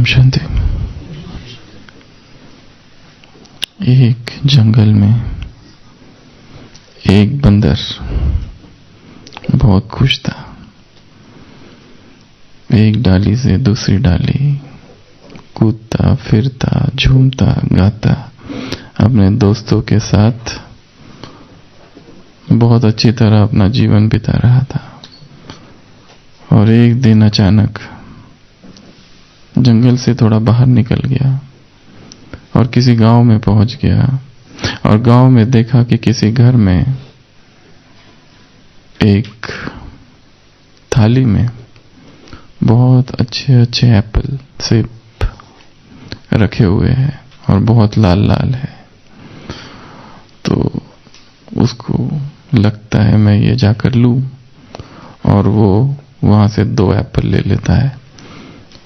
शांति। एक जंगल में एक बंदर बहुत खुश था। एक डाली से दूसरी डाली कूदता फिरता झूमता गाता अपने दोस्तों के साथ बहुत अच्छी तरह अपना जीवन बिता रहा था। और एक दिन अचानक जंगल से थोड़ा बाहर निकल गया और किसी गांव में पहुंच गया और गांव में देखा कि किसी घर में एक थाली में बहुत अच्छे अच्छे एप्पल सेब रखे हुए हैं और बहुत लाल लाल है। तो उसको लगता है मैं ये जाकर लूं, और वो वहां से 2 एप्पल ले लेता है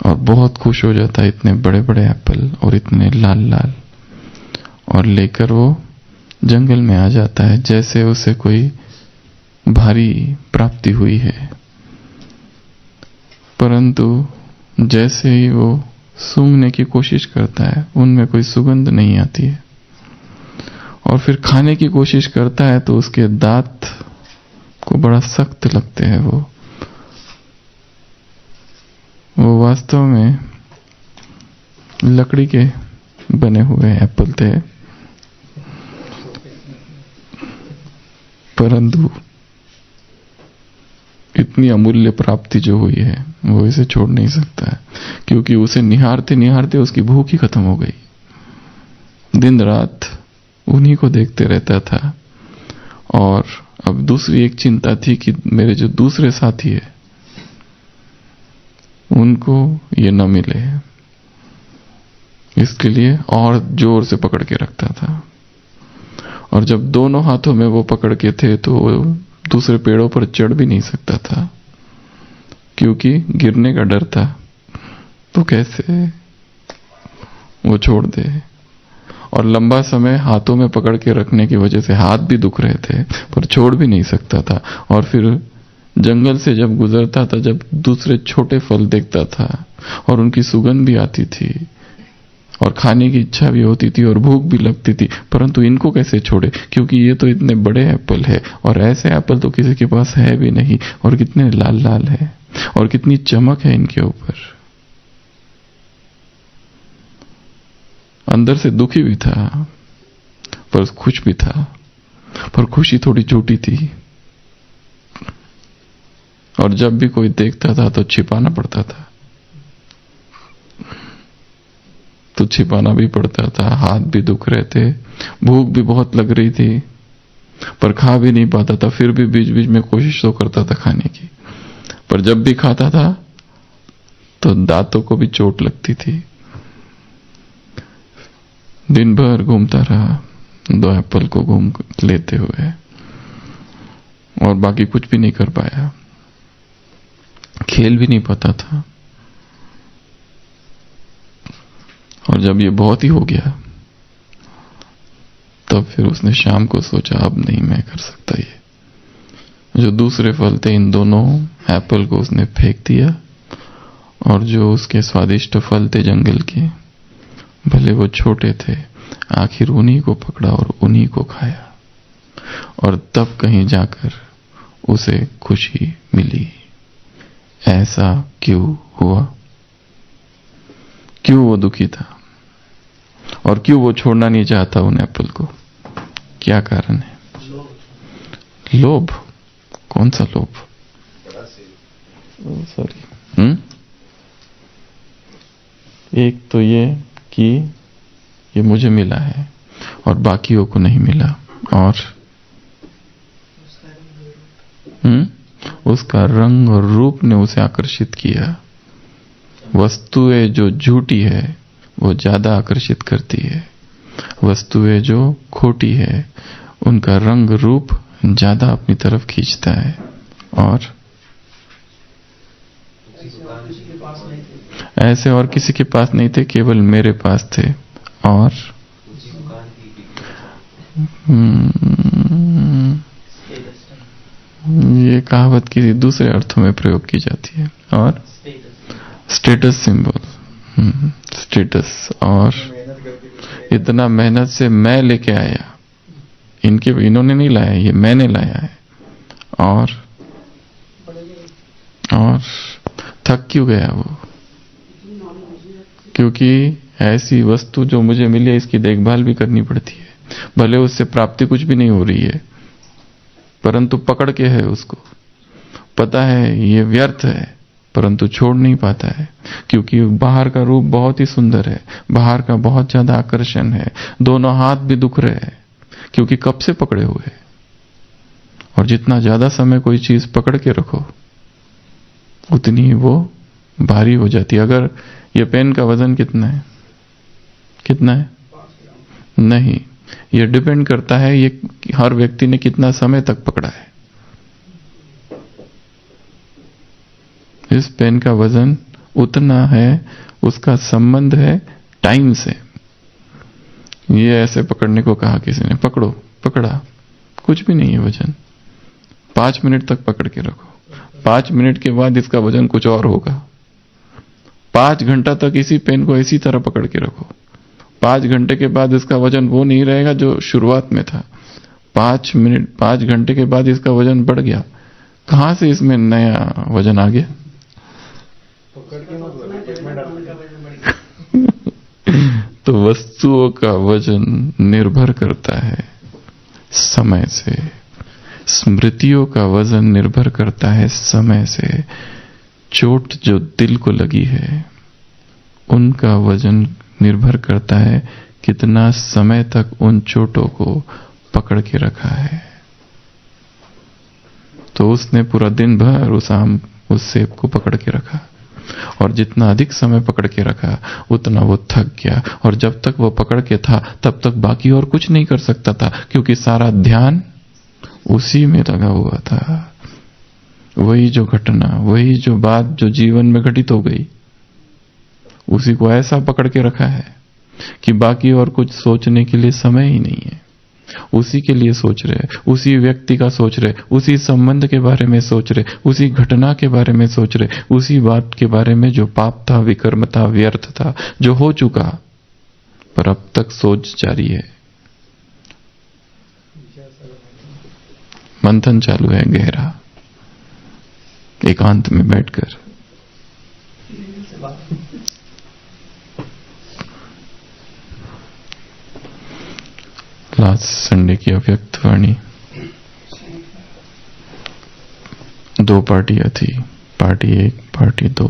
और बहुत खुश हो जाता है, इतने बड़े बड़े एप्पल और इतने लाल लाल, और लेकर वो जंगल में आ जाता है जैसे उसे कोई भारी प्राप्ति हुई है। परंतु जैसे ही वो सूंघने की कोशिश करता है उनमें कोई सुगंध नहीं आती है, और फिर खाने की कोशिश करता है तो उसके दांत को बड़ा सख्त लगते हैं। वो वास्तव में लकड़ी के बने हुए एप्पल थे, परंतु इतनी अमूल्य प्राप्ति जो हुई है वो इसे छोड़ नहीं सकता है, क्योंकि उसे निहारते निहारते उसकी भूख ही खत्म हो गई। दिन रात उन्हीं को देखते रहता था, और अब दूसरी एक चिंता थी कि मेरे जो दूसरे साथी है उनको ये न मिले, इसके लिए और जोर से पकड़ के रखता था। और जब दोनों हाथों में वो पकड़ के थे तो वो दूसरे पेड़ों पर चढ़ भी नहीं सकता था, क्योंकि गिरने का डर था। तो कैसे वो छोड़ दे, और लंबा समय हाथों में पकड़ के रखने की वजह से हाथ भी दुख रहे थे, पर छोड़ भी नहीं सकता था। और फिर जंगल से जब गुजरता था, जब दूसरे छोटे फल देखता था और उनकी सुगंध भी आती थी और खाने की इच्छा भी होती थी और भूख भी लगती थी, परंतु इनको कैसे छोड़े, क्योंकि ये तो इतने बड़े एप्पल है और ऐसे एप्पल तो किसी के पास है भी नहीं, और कितने लाल लाल है और कितनी चमक है इनके ऊपर। अंदर से दुखी भी था पर खुश भी था, पर खुशी थोड़ी झूठी थी, और जब भी कोई देखता था तो छिपाना पड़ता था, तो छिपाना भी पड़ता था। हाथ भी दुख रहे थे, भूख भी बहुत लग रही थी, पर खा भी नहीं पाता था। फिर भी बीच बीच में कोशिश तो करता था खाने की, पर जब भी खाता था तो दांतों को भी चोट लगती थी। दिन भर घूमता रहा 2 एप्पल को घूम लेते हुए, और बाकी कुछ भी नहीं कर पाया, खेल भी नहीं पाता था। और जब ये बहुत ही हो गया तब फिर उसने शाम को सोचा अब नहीं मैं कर सकता ये। जो दूसरे फल थे इन दोनों एप्पल को उसने फेंक दिया, और जो उसके स्वादिष्ट फल थे जंगल के, भले वो छोटे थे, आखिर उन्हीं को पकड़ा और उन्हीं को खाया, और तब कहीं जाकर उसे खुशी मिली। ऐसा क्यों हुआ? क्यों वो दुखी था, और क्यों वो छोड़ना नहीं चाहता उन एप्पल को? क्या कारण है? लोभ। कौन सा लोभ? सॉरी, एक तो ये कि ये मुझे मिला है और बाकियों को नहीं मिला, और उसका रंग और रूप ने उसे आकर्षित किया। वस्तुएं जो झूठी है वो ज्यादा आकर्षित करती है, वस्तुएं जो खोटी है उनका रंग रूप ज्यादा अपनी तरफ खींचता है। और ऐसे और किसी के पास नहीं थे, केवल मेरे पास थे। और ये कहावत किसी दूसरे अर्थों में प्रयोग की जाती है। और स्टेटस सिंबल, स्टेटस, और इतना मेहनत से मैं लेके आया, इन्होंने नहीं लाया, ये मैंने लाया है, और थक क्यों गया वो? क्योंकि ऐसी वस्तु जो मुझे मिली है इसकी देखभाल भी करनी पड़ती है। भले उससे प्राप्ति कुछ भी नहीं हो रही है, परंतु पकड़ के है उसको, पता है ये व्यर्थ है, परंतु छोड़ नहीं पाता है, क्योंकि बाहर का रूप बहुत ही सुंदर है, बाहर का बहुत ज्यादा आकर्षण है, दोनों हाथ भी दुख रहे हैं क्योंकि कब से पकड़े हुए। और जितना ज्यादा समय कोई चीज पकड़ के रखो उतनी ही वो भारी हो जाती है। अगर ये पेन का वजन कितना है? नहीं, ये डिपेंड करता है ये हर व्यक्ति ने कितना समय तक पकड़ा है। इस पेन का वजन उतना है, उसका संबंध है टाइम से। ये ऐसे पकड़ने को कहा किसी ने, पकड़ा, कुछ भी नहीं है वजन। 5 मिनट तक पकड़ के रखो, 5 मिनट के बाद इसका वजन कुछ और होगा। 5 घंटा तक इसी पेन को इसी तरह पकड़ के रखो, 5 घंटे के बाद इसका वजन वो नहीं रहेगा जो शुरुआत में था। 5 घंटे के बाद इसका वजन बढ़ गया, कहां से इसमें नया वजन आ गया? तो वस्तुओं का वजन निर्भर करता है समय से, स्मृतियों का वजन निर्भर करता है समय से। चोट जो दिल को लगी है उनका वजन निर्भर करता है कितना समय तक उन चोटों को पकड़ के रखा है। तो उसने पूरा दिन भर उस सेब को पकड़ के रखा, और जितना अधिक समय पकड़ के रखा उतना वो थक गया, और जब तक वो पकड़ के था तब तक बाकी और कुछ नहीं कर सकता था, क्योंकि सारा ध्यान उसी में लगा हुआ था। वही जो घटना, वही जो बात जो जीवन में घटित हो गई, उसी को ऐसा पकड़ के रखा है कि बाकी और कुछ सोचने के लिए समय ही नहीं है। उसी के लिए सोच रहे, उसी व्यक्ति का सोच रहे, उसी संबंध के बारे में सोच रहे, उसी घटना के बारे में सोच रहे, उसी बात के बारे में जो पाप था, विकर्म था, व्यर्थ था, जो हो चुका, पर अब तक सोच जारी है। मंथन चालू है गहरा, एकांत में बैठकर। लास्ट संडे की अव्यक्त वाणी 2 पार्टियां थी, पार्टी 1, पार्टी 2।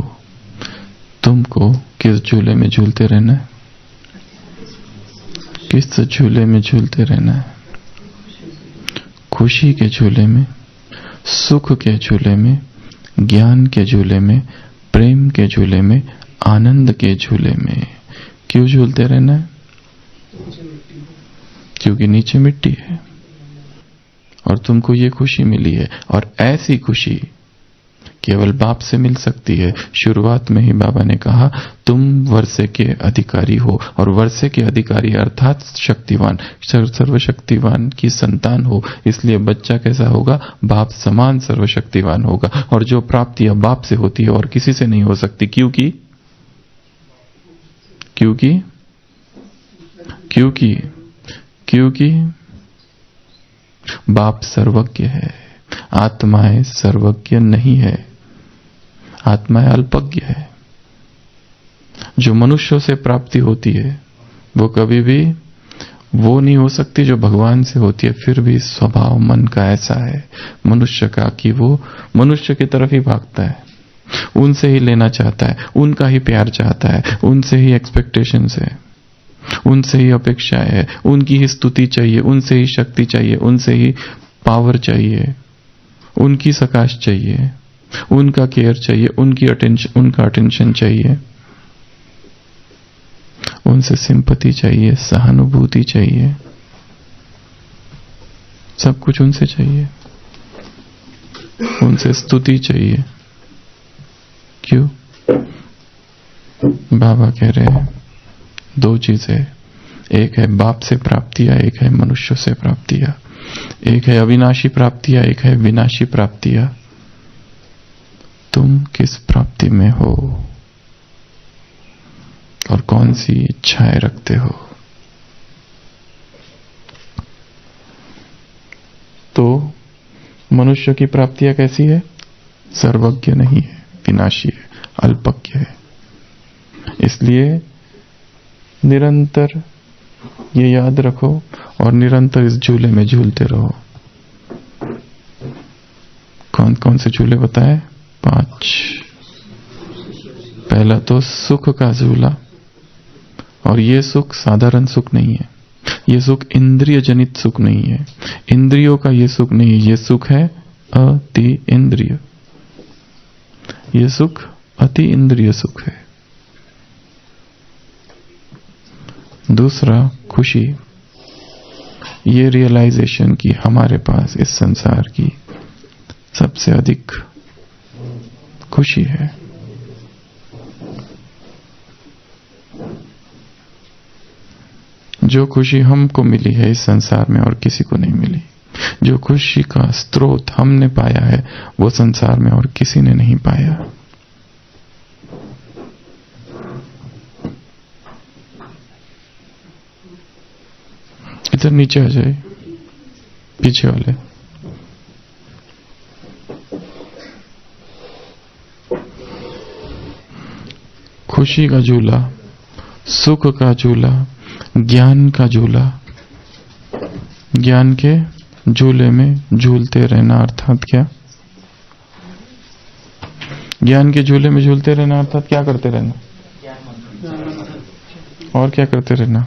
तुमको किस झूले में झूलते रहना है? किस झूले में झूलते रहना है? खुशी के झूले में, सुख के झूले में, ज्ञान के झूले में, प्रेम के झूले में, आनंद के झूले में। क्यों झूलते रहना है? क्योंकि नीचे मिट्टी है और तुमको ये खुशी मिली है, और ऐसी खुशी केवल बाप से मिल सकती है। शुरुआत में ही बाबा ने कहा तुम वर्षे के अधिकारी हो, और वर्षे के अधिकारी अर्थात शक्तिवान, सर्वशक्तिवान की संतान हो। इसलिए बच्चा कैसा होगा? बाप समान सर्वशक्तिवान होगा, और जो प्राप्ति अब बाप से होती है और किसी से नहीं हो सकती। क्योंकि बाप सर्वज्ञ है, आत्माएं सर्वज्ञ नहीं है, आत्माएं अल्पज्ञ है। जो मनुष्यों से प्राप्ति होती है वो कभी भी वो नहीं हो सकती जो भगवान से होती है। फिर भी स्वभाव मन का ऐसा है मनुष्य का कि वो मनुष्य की तरफ ही भागता है, उनसे ही लेना चाहता है, उनका ही प्यार चाहता है, उनसे ही एक्सपेक्टेशंस है, उनसे ही अपेक्षाएं है, उनकी ही स्तुति चाहिए, उनसे ही शक्ति चाहिए, उनसे ही पावर चाहिए, उनकी सकाश चाहिए, उनका केयर चाहिए, उनका अटेंशन चाहिए, उनसे सिंपैथी चाहिए, सहानुभूति चाहिए, सब कुछ उनसे चाहिए, उनसे स्तुति चाहिए। क्यों? बाबा कह रहे हैं 2 चीजें, एक है बाप से प्राप्तियां, एक है मनुष्य से प्राप्तियां, एक है अविनाशी प्राप्तियां, एक है विनाशी प्राप्तियां। तुम किस प्राप्ति में हो? और कौन सी इच्छाएं रखते हो। तो मनुष्य की प्राप्तियां कैसी है? सर्वज्ञ नहीं है, विनाशी है, अल्पज्ञ है। इसलिए निरंतर ये याद रखो और निरंतर इस झूले में झूलते रहो। कौन कौन से झूले बताए? 5। पहला तो सुख का झूला, और ये सुख साधारण सुख नहीं है, ये सुख इंद्रिय जनित सुख नहीं है, इंद्रियों का ये सुख नहीं है, ये सुख है अति इंद्रिय, ये सुख अति इंद्रिय सुख है। दूसरा खुशी, ये रियलाइजेशन की हमारे पास इस संसार की सबसे अधिक खुशी है। जो खुशी हमको मिली है इस संसार में और किसी को नहीं मिली, जो खुशी का स्रोत हमने पाया है वो संसार में और किसी ने नहीं पाया। इधर नीचे आ जाए, पीछे वाले। खुशी का झूला, सुख का झूला, ज्ञान का झूला। ज्ञान के झूले में झूलते रहना अर्थात क्या? ज्ञान के झूले में झूलते रहना अर्थात क्या करते रहना? और क्या करते रहना?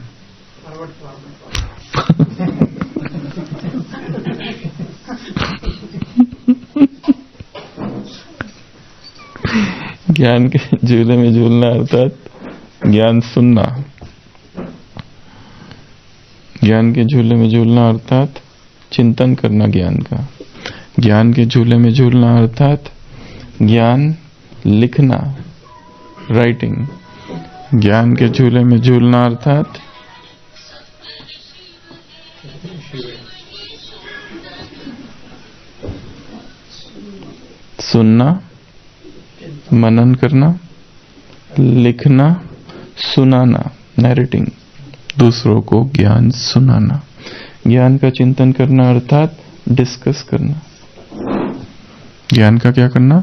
ज्ञान के झूले में झूलना अर्थात ज्ञान सुनना। ज्ञान के झूले में झूलना अर्थात चिंतन करना ज्ञान का। ज्ञान के झूले में झूलना अर्थात ज्ञान लिखना, राइटिंग। ज्ञान के झूले में झूलना अर्थात सुनना, मनन करना, लिखना, सुनाना, नैरेटिंग, दूसरों को ज्ञान सुनाना। ज्ञान का चिंतन करना अर्थात डिस्कस करना। ज्ञान का क्या करना?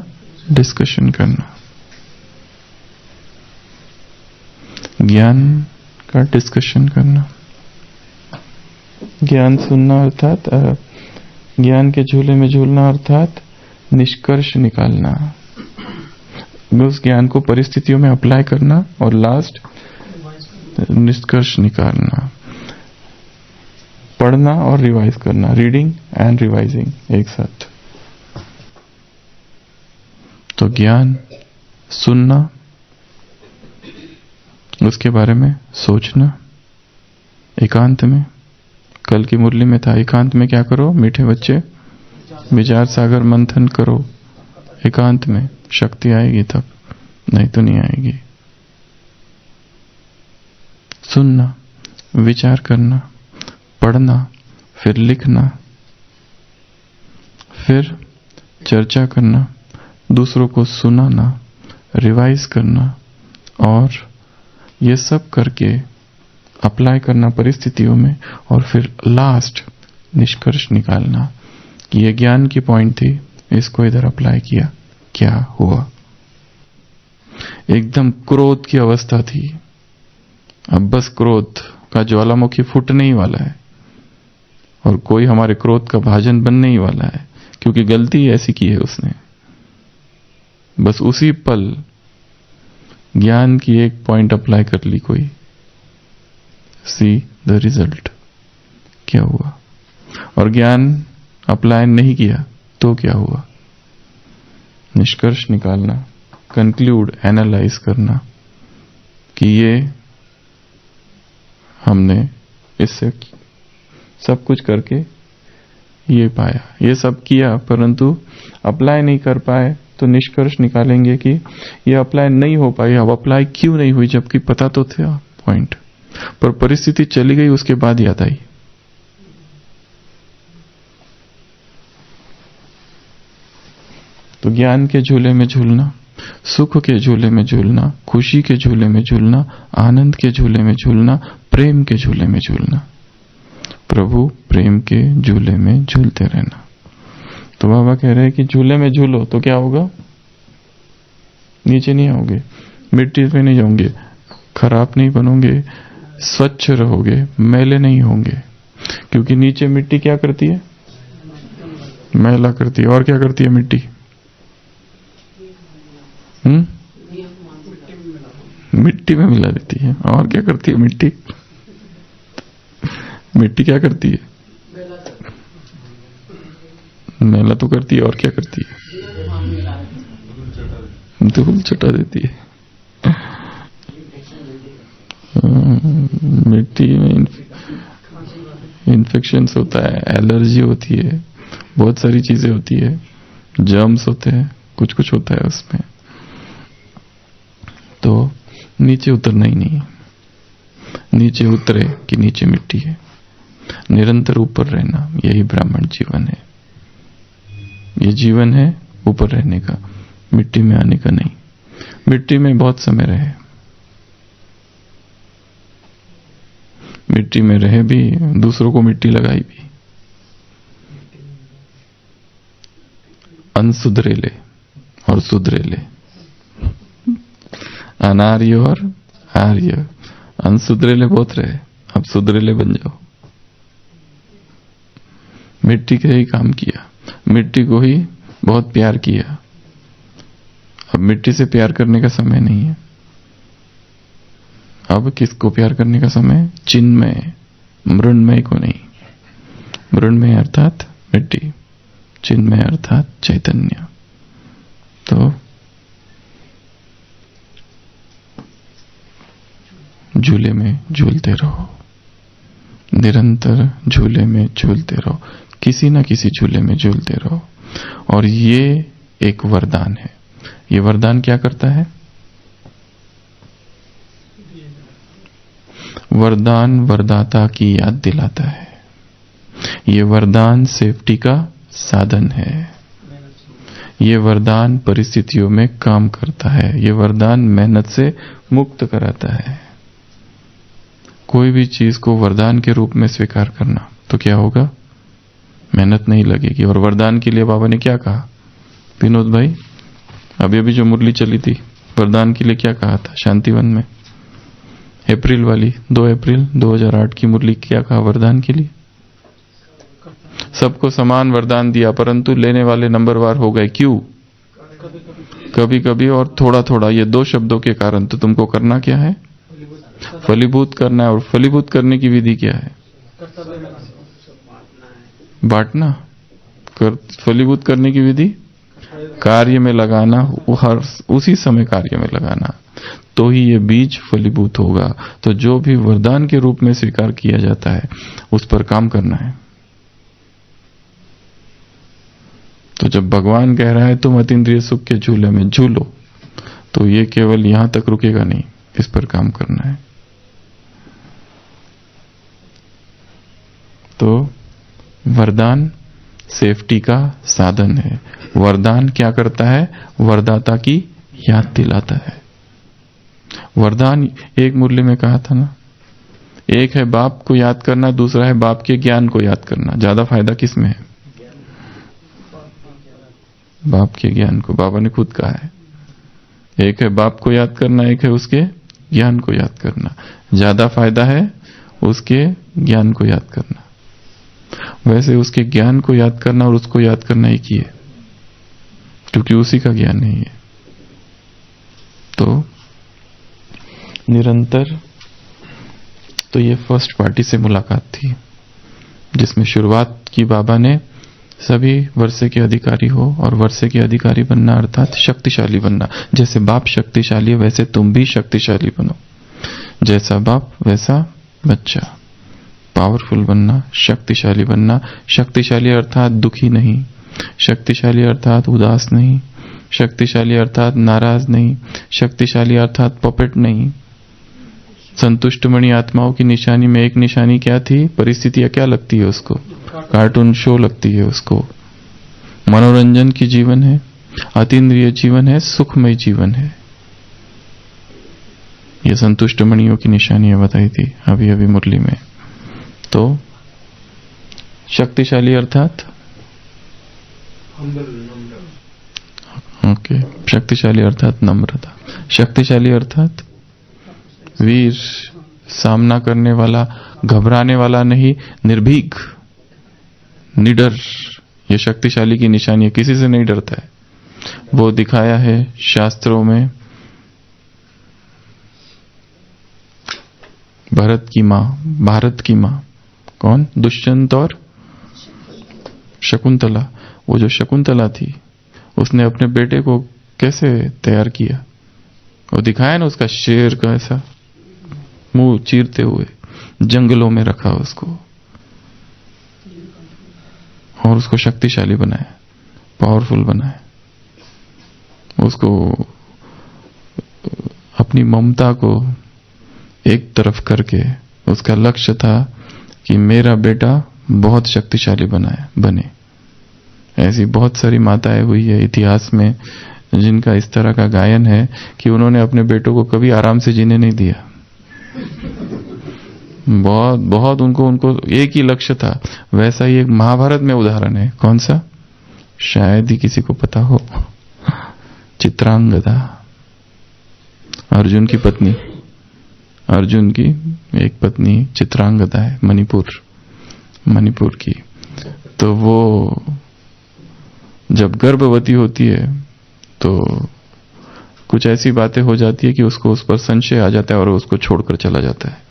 डिस्कशन करना। ज्ञान का डिस्कशन करना। ज्ञान सुनना अर्थात ज्ञान के झूले में झूलना अर्थात निष्कर्ष निकालना, उस ज्ञान को परिस्थितियों में अप्लाई करना और लास्ट निष्कर्ष निकालना। पढ़ना और रिवाइज करना, रीडिंग एंड रिवाइजिंग एक साथ। तो ज्ञान सुनना, उसके बारे में सोचना एकांत में। कल की मुरली में था, एकांत में क्या करो मीठे बच्चे? विचार सागर मंथन करो एकांत में। शक्ति आएगी तब, नहीं तो नहीं आएगी। सुनना, विचार करना, पढ़ना, फिर लिखना, फिर चर्चा करना, दूसरों को सुनाना, रिवाइज करना, और ये सब करके अप्लाई करना परिस्थितियों में, और फिर लास्ट निष्कर्ष निकालना कि ये ज्ञान की पॉइंट थी, इसको इधर अप्लाई किया, क्या हुआ। एकदम क्रोध की अवस्था थी, अब बस क्रोध का ज्वालामुखी फूटने ही वाला है और कोई हमारे क्रोध का भाजन बनने ही वाला है, क्योंकि गलती ऐसी की है उसने। बस उसी पल ज्ञान की एक पॉइंट अप्लाई कर ली कोई, सी द रिजल्ट क्या हुआ। और ज्ञान अप्लाई नहीं किया तो क्या हुआ? निष्कर्ष निकालना, कंक्लूड, एनालाइज करना कि ये हमने इससे सब कुछ करके ये पाया, ये सब किया, परंतु अप्लाई नहीं कर पाए, तो निष्कर्ष निकालेंगे कि ये अप्लाई नहीं हो पाई। अब अप्लाई क्यों नहीं हुई, जबकि पता तो था पॉइंट, पर परिस्थिति चली गई, उसके बाद याद आई। तो ज्ञान के झूले में झूलना सुख के झूले में झूलना, खुशी के झूले में झूलना, आनंद के झूले में झूलना, प्रेम के झूले में झूलना। प्रभु प्रेम के झूले में झूलते रहना। तो बाबा कह रहे हैं कि झूले में झूलो तो क्या होगा? नीचे नहीं आओगे, मिट्टी पे नहीं जाओगे, खराब नहीं बनोगे, स्वच्छ रहोगे, मैले नहीं होंगे। क्योंकि नीचे मिट्टी क्या करती है? मैला करती है। और क्या करती है मिट्टी? मिट्टी में मिला देती है। और क्या करती है मिट्टी? मिट्टी क्या करती है? मैला तो करती है। और क्या करती है? धूल चटा देती है। मिट्टी में इन्फेक्शंस होता है, एलर्जी होती है, बहुत सारी चीजें होती है, जर्म्स होते हैं, कुछ कुछ होता है उसमें। तो नीचे उतरना ही नहीं है। नीचे उतरे कि नीचे मिट्टी है, निरंतर ऊपर रहना, यही ब्राह्मण जीवन है। ये जीवन है ऊपर रहने का, मिट्टी में आने का नहीं। मिट्टी में बहुत समय रहे, मिट्टी में रहे भी, दूसरों को मिट्टी लगाई भी। अनसुधरेले और सुधरेले, अनार्य और आर्य। अनसुधरेले बहुत रहे, अब सुधरेले बन जाओ। मिट्टी का ही काम किया, मिट्टी को ही बहुत प्यार किया। अब मिट्टी से प्यार करने का समय नहीं है। अब किसको प्यार करने का समय? चिन्मय, मृण्मय को नहीं। मृण्मय अर्थात मिट्टी, चिन्मय अर्थात चैतन्य। तो झूले में झूलते रहो, निरंतर झूले में झूलते रहो, किसी ना किसी झूले में झूलते रहो। और ये एक वरदान है। ये वरदान क्या करता है? वरदान वरदाता की याद दिलाता है। ये वरदान सेफ्टी का साधन है। ये वरदान परिस्थितियों में काम करता है। ये वरदान मेहनत से मुक्त कराता है। कोई भी चीज को वरदान के रूप में स्वीकार करना तो क्या होगा? मेहनत नहीं लगेगी। और वरदान के लिए बाबा ने क्या कहा? विनोद भाई, अभी अभी जो मुरली चली थी, वरदान के लिए क्या कहा था शांतिवन में? अप्रैल वाली, 2 अप्रैल 2008 की मुरली, क्या कहा वरदान के लिए? सबको समान वरदान दिया, परंतु लेने वाले नंबरवार हो गए। क्यों? कभी कभी और थोड़ा थोड़ा, ये 2 शब्दों के कारण। तो तुमको करना क्या है? फलीभूत करना है। और फलीभूत करने की विधि क्या है? बांटना। फलीभूत करने की विधि कार्य में लगाना, हर उसी समय कार्य में लगाना, तो ही ये बीज फलीभूत होगा। तो जो भी वरदान के रूप में स्वीकार किया जाता है उस पर काम करना है। तो जब भगवान कह रहा है तुम अतीन्द्रिय सुख के झूले में झूलो, तो ये केवल यहां तक रुकेगा नहीं, इस पर काम करना है। तो वरदान सेफ्टी का साधन है। वरदान क्या करता है? वरदाता की याद दिलाता है। वरदान एक मुरली में कहा था ना, एक है बाप को याद करना, दूसरा है बाप के ज्ञान को याद करना। ज्यादा फायदा किस में है? बाप के ज्ञान को। बाबा ने खुद कहा है, एक है बाप को याद करना, एक है उसके ज्ञान को याद करना। ज्यादा फायदा है उसके ज्ञान को याद करना। वैसे उसके ज्ञान को याद करना और उसको याद करना एक ही है, क्योंकि उसी का ज्ञान नहीं है। तो निरंतर, तो ये फर्स्ट पार्टी से मुलाकात थी, जिसमें शुरुआत की बाबा ने सभी वर्षे के अधिकारी हो, और वर्षे के अधिकारी बनना अर्थात शक्तिशाली बनना। जैसे बाप शक्तिशाली है वैसे तुम भी शक्तिशाली बनो। जैसा बाप वैसा बच्चा। पावरफुल बनना, शक्तिशाली बनना। शक्तिशाली अर्थात दुखी नहीं, शक्तिशाली अर्थात उदास नहीं, शक्तिशाली अर्थात नाराज नहीं, शक्तिशाली अर्थात पपेट नहीं। संतुष्टमणि आत्माओं की निशानी में एक निशानी क्या थी? परिस्थितियां क्या लगती है उसको? कार्टून शो लगती है उसको। मनोरंजन की जीवन है, अतीन्द्रिय जीवन है, सुखमय जीवन है। ये संतुष्ट मणियों की निशानियां बताई थी अभी अभी मुरली में। तो शक्तिशाली अर्थात ओके, शक्तिशाली अर्थात नम्रता, शक्तिशाली अर्थात वीर, सामना करने वाला, घबराने वाला नहीं, निर्भीक, निडर। ये शक्तिशाली की निशानी है, किसी से नहीं डरता है। वो दिखाया है शास्त्रों में। भारत की मां कौन? दुष्यंत और शकुंतला। वो जो शकुंतला थी उसने अपने बेटे को कैसे तैयार किया, वो दिखाया ना, उसका शेर का ऐसा मुंह चीरते हुए जंगलों में रखा उसको और उसको शक्तिशाली बनाया, पावरफुल बनाया। उसको अपनी ममता को एक तरफ करके उसका लक्ष्य था कि मेरा बेटा बहुत शक्तिशाली बने। ऐसी बहुत सारी माताएं हुई है इतिहास में जिनका इस तरह का गायन है कि उन्होंने अपने बेटों को कभी आराम से जीने नहीं दिया। बहुत उनको एक ही लक्ष्य था। वैसा ही एक महाभारत में उदाहरण है। कौन सा? शायद ही किसी को पता हो। चित्रांगदा, अर्जुन की पत्नी, अर्जुन की एक पत्नी चित्रांगदा है, मणिपुर की। तो वो जब गर्भवती होती है तो कुछ ऐसी बातें हो जाती है कि उसको उस पर संशय आ जाता है और उसको छोड़कर चला जाता है।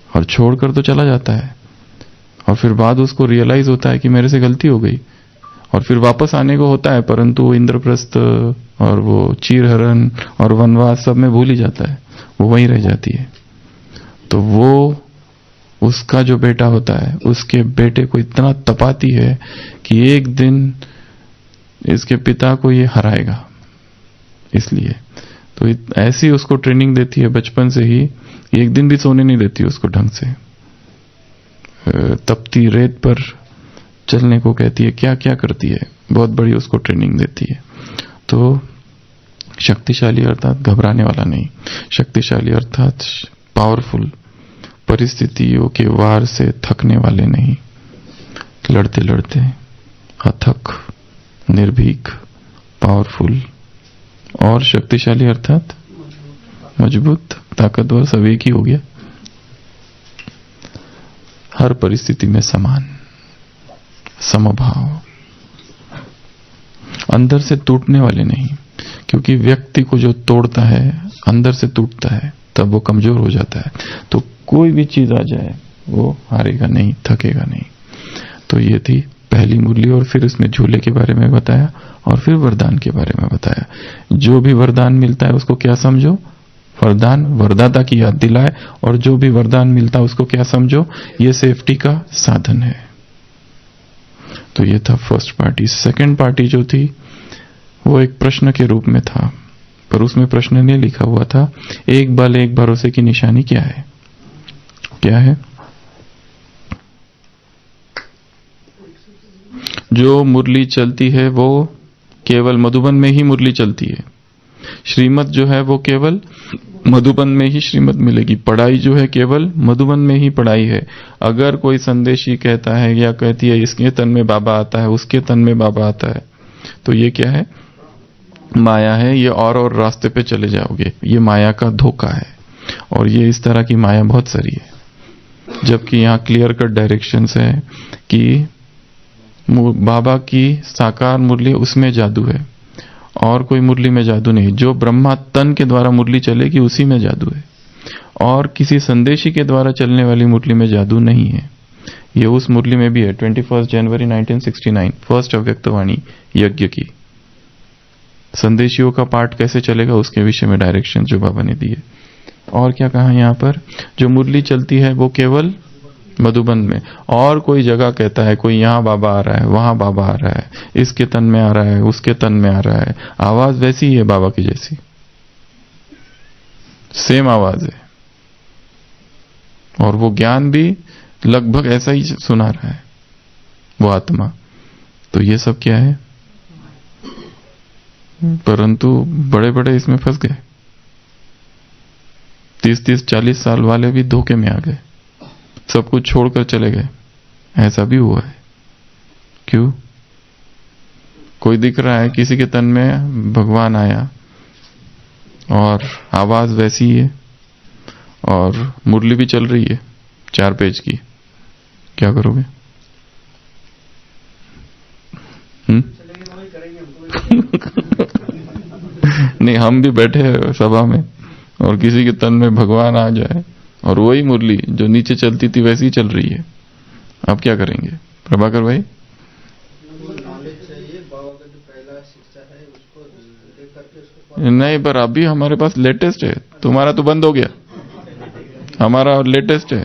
और छोड़कर तो चला जाता है और फिर बाद उसको रियलाइज होता है कि मेरे से गलती हो गई और फिर वापस आने को होता है, परंतु इंद्रप्रस्थ और वो चीरहरण और वनवास सब में भूल ही जाता है, वो वहीं रह जाती है। तो वो उसका जो बेटा होता है उसके बेटे को इतना तपाती है कि एक दिन इसके पिता को ये हराएगा। इसलिए तो ऐसी उसको ट्रेनिंग देती है बचपन से ही, एक दिन भी सोने नहीं देती उसको ढंग से। तपती रेत पर चलने को कहती है, क्या क्या करती है, बहुत बड़ी उसको ट्रेनिंग देती है। तो शक्तिशाली अर्थात घबराने वाला नहीं, शक्तिशाली अर्थात पावरफुल, परिस्थितियों के वार से थकने वाले नहीं, लड़ते लड़ते अथक, निर्भीक, पावरफुल। और शक्तिशाली अर्थात मजबूत, ताकतवर, सब एक ही हो गया। हर परिस्थिति में समान, समभाव, अंदर से टूटने वाले नहीं। क्योंकि व्यक्ति को जो तोड़ता है अंदर से टूटता है, तब वो कमजोर हो जाता है। तो कोई भी चीज आ जाए वो हारेगा नहीं, थकेगा नहीं। तो ये थी पहली मुरली। और फिर इसमें झूले के बारे में बताया और फिर वरदान के बारे में बताया। जो भी वरदान मिलता है उसको क्या समझो? वरदान वरदाता की याद दिलाए। और जो भी वरदान मिलता है उसको क्या समझो? ये सेफ्टी का साधन है। तो ये था फर्स्ट पार्टी। सेकंड पार्टी जो थी वो एक प्रश्न के रूप में था, पर उसमें प्रश्न नहीं लिखा हुआ था। एक बल एक भरोसे की निशानी क्या है? क्या है? जो मुरली चलती है वो केवल मधुबन में ही मुरली चलती है। श्रीमत जो है वो केवल मधुबन में ही श्रीमत मिलेगी। पढ़ाई जो है केवल मधुबन में ही पढ़ाई है। अगर कोई संदेशी कहता है या कहती है इसके तन में बाबा आता है, उसके तन में बाबा आता है, तो ये क्या है? माया है। ये और रास्ते पे चले जाओगे। ये माया का धोखा है। और ये इस तरह की माया बहुत सारी है, जबकि यहाँ क्लियर कट डायरेक्शंस है कि बाबा की साकार मुरली उसमें जादू है और कोई मुरली में जादू नहीं। जो ब्रह्मा तन के द्वारा मुरली चलेगी उसी में जादू है, और किसी संदेशी के द्वारा चलने वाली मुरली में जादू नहीं है। ये उस मुरली में भी है। 21 जनवरी 1969 फर्स्ट अव्यक्तवाणी यज्ञ की संदेशियों का पाठ कैसे चलेगा उसके विषय में डायरेक्शन जो बाबा ने दिए। और क्या कहा यहाँ पर? जो मुरली चलती है वो केवल मधुबन में। और कोई जगह कहता है कोई यहाँ बाबा आ रहा है, वहां बाबा आ रहा है, इसके तन में आ रहा है, उसके तन में आ रहा है, आवाज वैसी ही है बाबा की जैसी, सेम आवाज है, और वो ज्ञान भी लगभग ऐसा ही सुना रहा है वो आत्मा। तो ये सब क्या है? परंतु बड़े बड़े इसमें फंस गए। 30-30, 40 साल वाले भी धोखे में आ गए, सब कुछ छोड़कर चले गए। ऐसा भी हुआ है। क्यों? कोई दिख रहा है किसी के तन में भगवान आया और आवाज वैसी ही है और मुरली भी चल रही है 4 पेज की, क्या करोगे? नहीं, हम भी बैठे हैं सभा में और किसी के तन में भगवान आ जाए और वही मुरली जो नीचे चलती थी वैसी ही चल रही है, आप क्या करेंगे? प्रभाकर भाई, नहीं, पर अभी हमारे पास लेटेस्ट है, तुम्हारा तो बंद हो गया, हमारा लेटेस्ट है।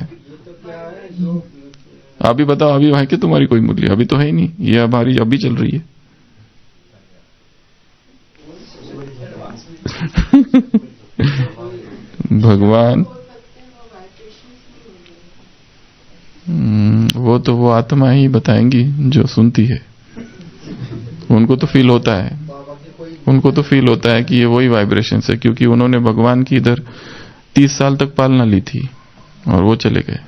अभी बताओ, अभी है कि तुम्हारी कोई मुरली? अभी तो है ही नहीं, ये हमारी अभी चल रही है। भगवान वो आत्मा ही बताएंगी जो सुनती है। उनको तो फील होता है, उनको तो फील होता है कि ये वही वाइब्रेशन है, क्योंकि उन्होंने भगवान की इधर 30 साल तक पालना ली थी और वो चले गए।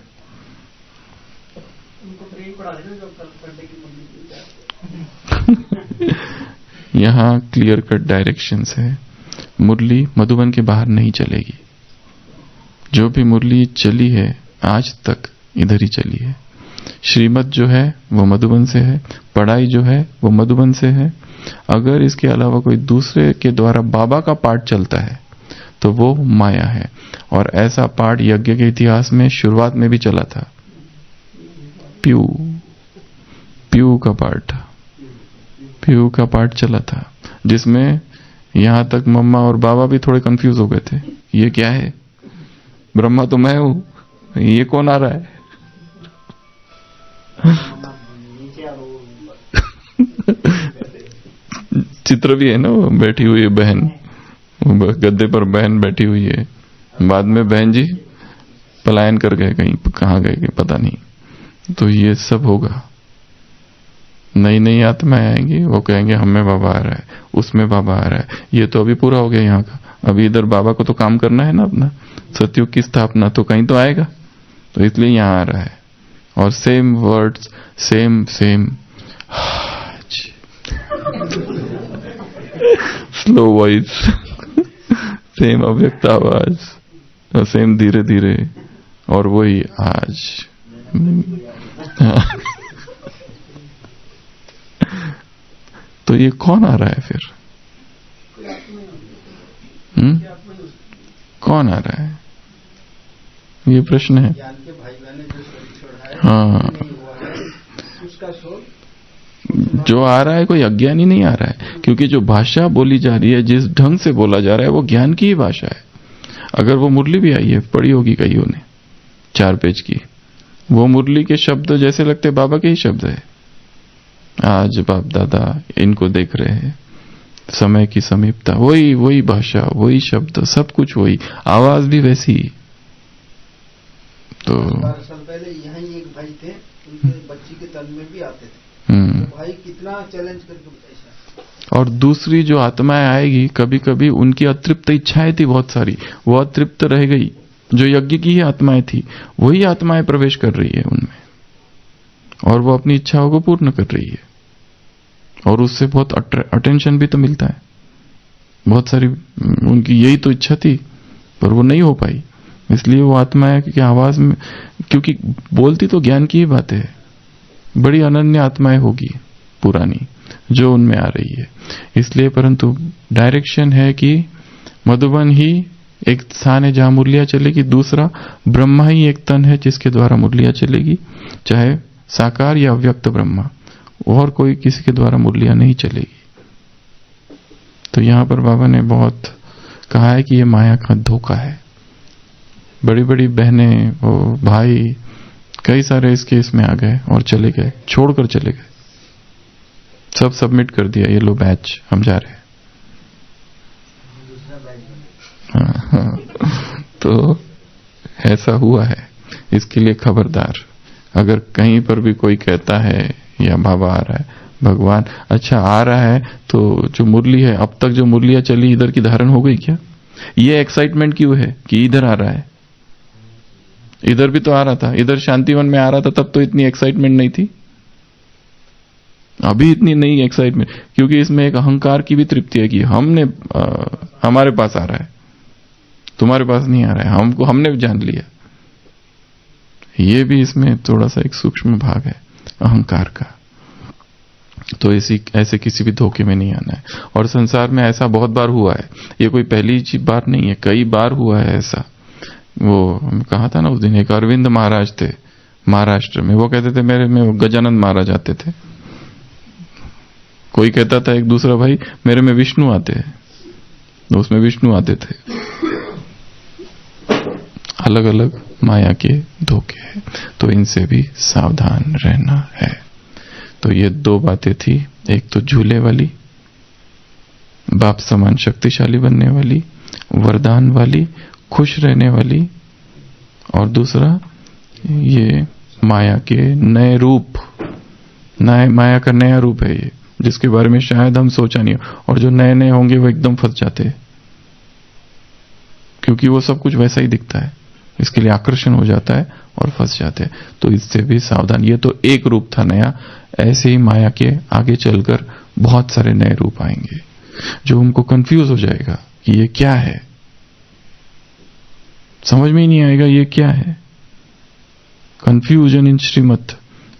यहाँ क्लियर कट डायरेक्शंस है। मुरली मधुबन के बाहर नहीं चलेगी। जो भी मुरली चली है आज तक इधर ही चली है। श्रीमत जो है वो मधुबन से है, पढ़ाई जो है वो मधुबन से है। अगर इसके अलावा कोई दूसरे के द्वारा बाबा का पाठ चलता है तो वो माया है। और ऐसा पाठ यज्ञ के इतिहास में शुरुआत में भी चला था। प्यू का पाठ चला था, जिसमें यहां तक मम्मा और बाबा भी थोड़े कंफ्यूज हो गए थे, ये क्या है? ब्रह्मा तो मैं हूं, ये कौन आ रहा है? चित्र भी है ना, वो बैठी हुई है बहन, गद्दे पर बहन बैठी हुई है। बाद में बहन जी पलायन कर गए, कहीं कहाँ गए पता नहीं। तो ये सब होगा। नई नई आत्माएं आएंगी, वो कहेंगे हमें बाबा आ रहा है, उसमें बाबा आ रहा है। ये तो अभी पूरा हो गया यहाँ का, अभी इधर बाबा को तो काम करना है ना अपना, सतयुग की स्थापना, तो कहीं तो आएगा, तो इसलिए यहाँ आ रहा है। और same words, same slow voice, same अव्यक्त आवाज, सेम धीरे धीरे, और वही आज। तो ये कौन आ रहा है फिर? कौन आ रहा है? ये प्रश्न है। हाँ, जो आ रहा है कोई अज्ञानी नहीं आ रहा है, क्योंकि जो भाषा बोली जा रही है, जिस ढंग से बोला जा रहा है, वो ज्ञान की ही भाषा है। अगर वो मुरली भी आई है, पढ़ी होगी कईयों ने 4 पेज की, वो मुरली के शब्द जैसे लगते बाबा के ही शब्द है। आज बाप दादा इनको देख रहे हैं, समय की समीपता, वही भाषा, वही शब्द, सब कुछ वही, आवाज भी वैसी। तो 12 साल पहले यहाँ एक भाई थे, उनके बच्ची के तन में भी आते थे। तो भाई कितना चैलेंज करके बताया। और दूसरी जो आत्माएं आएगी, कभी कभी उनकी अतृप्त इच्छाएं थी बहुत सारी, वो अतृप्त रह गई। जो यज्ञ की ही आत्माएं थी, वही आत्माएं प्रवेश कर रही है उनमें, और वो अपनी इच्छाओं को पूर्ण कर रही है। और उससे बहुत अटेंशन भी तो मिलता है। बहुत सारी उनकी यही तो इच्छा थी, पर वो नहीं हो पाई, इसलिए वो आत्माएं की आवाज में, क्योंकि बोलती तो ज्ञान की ही बातें है, बड़ी अनन्य आत्माएं होगी पुरानी जो उनमें आ रही है। इसलिए परंतु डायरेक्शन है कि मधुबन ही एक स्थान है जहां मुरलियां चलेगी, दूसरा ब्रह्मा ही एक तन है जिसके द्वारा मुरलियां चलेगी, चाहे साकार या अव्यक्त ब्रह्मा, और कोई किसी के द्वारा मुरलियां नहीं चलेगी। तो यहां पर बाबा ने बहुत कहा है कि ये माया का धोखा है। बड़ी बड़ी बहनें, वो भाई, कई सारे इसके इसमें आ गए और चले गए, छोड़कर चले गए, सब सबमिट कर दिया, ये लो बैच, हम जा रहे हैं। हाँ, तो ऐसा हुआ है। इसके लिए खबरदार, अगर कहीं पर भी कोई कहता है या बाबा आ रहा है, भगवान अच्छा आ रहा है तो जो मुरली है, अब तक जो मुरलियां चली इधर की धारण हो गई क्या? ये एक्साइटमेंट क्यों है कि इधर आ रहा है? इधर भी तो आ रहा था, इधर शांतिवन में आ रहा था, तब तो इतनी एक्साइटमेंट नहीं थी। अभी इतनी नहीं एक्साइटमेंट, क्योंकि इसमें एक अहंकार की भी तृप्ति है कि हमारे पास आ रहा है, तुम्हारे पास नहीं आ रहा है, हमने जान लिया। ये भी इसमें थोड़ा सा एक सूक्ष्म भाग है अहंकार का। तो ऐसे किसी भी धोखे में नहीं आना है। और संसार में ऐसा बहुत बार हुआ है, ये कोई पहली बार नहीं है, कई बार हुआ है ऐसा। वो कहा था ना उस दिन, एक अरविंद महाराज थे महाराष्ट्र में, वो कहते थे मेरे में गजानंद महाराज आते थे। कोई कहता था एक दूसरा भाई मेरे में विष्णु आते हैं, तो उसमें विष्णु आते थे। अलग अलग माया के धोखे हैं, तो इनसे भी सावधान रहना है। तो ये दो बातें थी, एक तो झूले वाली, बाप समान शक्तिशाली बनने वाली, वरदान वाली, खुश रहने वाली, और दूसरा ये माया के नए रूप, माया का नया रूप है ये, जिसके बारे में शायद हम सोचा नहीं हो। और जो नए नए होंगे वो एकदम फंस जाते हैं, क्योंकि वो सब कुछ वैसा ही दिखता है, इसके लिए आकर्षण हो जाता है और फंस जाते हैं। तो इससे भी सावधान। ये तो एक रूप था नया, ऐसे ही माया के आगे चलकर बहुत सारे नए रूप आएंगे जो हमको कंफ्यूज हो जाएगा कि ये क्या है, समझ में ही नहीं आएगा ये क्या है। कंफ्यूजन इन श्रीमत,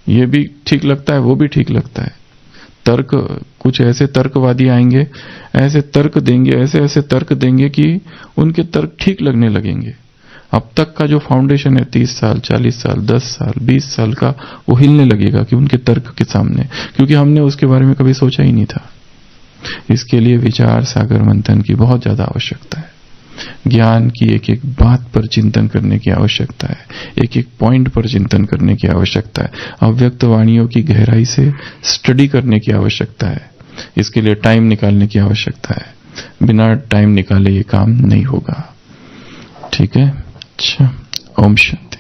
ये भी ठीक लगता है, वो भी ठीक लगता है। तर्क, कुछ ऐसे तर्कवादी आएंगे, ऐसे तर्क देंगे, ऐसे ऐसे तर्क देंगे कि उनके तर्क ठीक लगने लगेंगे। अब तक का जो फाउंडेशन है 30 साल, 40 साल, 10 साल, 20 साल का, वो हिलने लगेगा कि उनके तर्क के सामने, क्योंकि हमने उसके बारे में कभी सोचा ही नहीं था। इसके लिए विचार सागर मंथन की बहुत ज्यादा आवश्यकता है। ज्ञान की एक एक बात पर चिंतन करने की आवश्यकता है, एक एक पॉइंट पर चिंतन करने की आवश्यकता है, अव्यक्त वाणियों की गहराई से स्टडी करने की आवश्यकता है। इसके लिए टाइम निकालने की आवश्यकता है। बिना टाइम निकाले ये काम नहीं होगा। ठीक है? अच्छा, ओम शांति।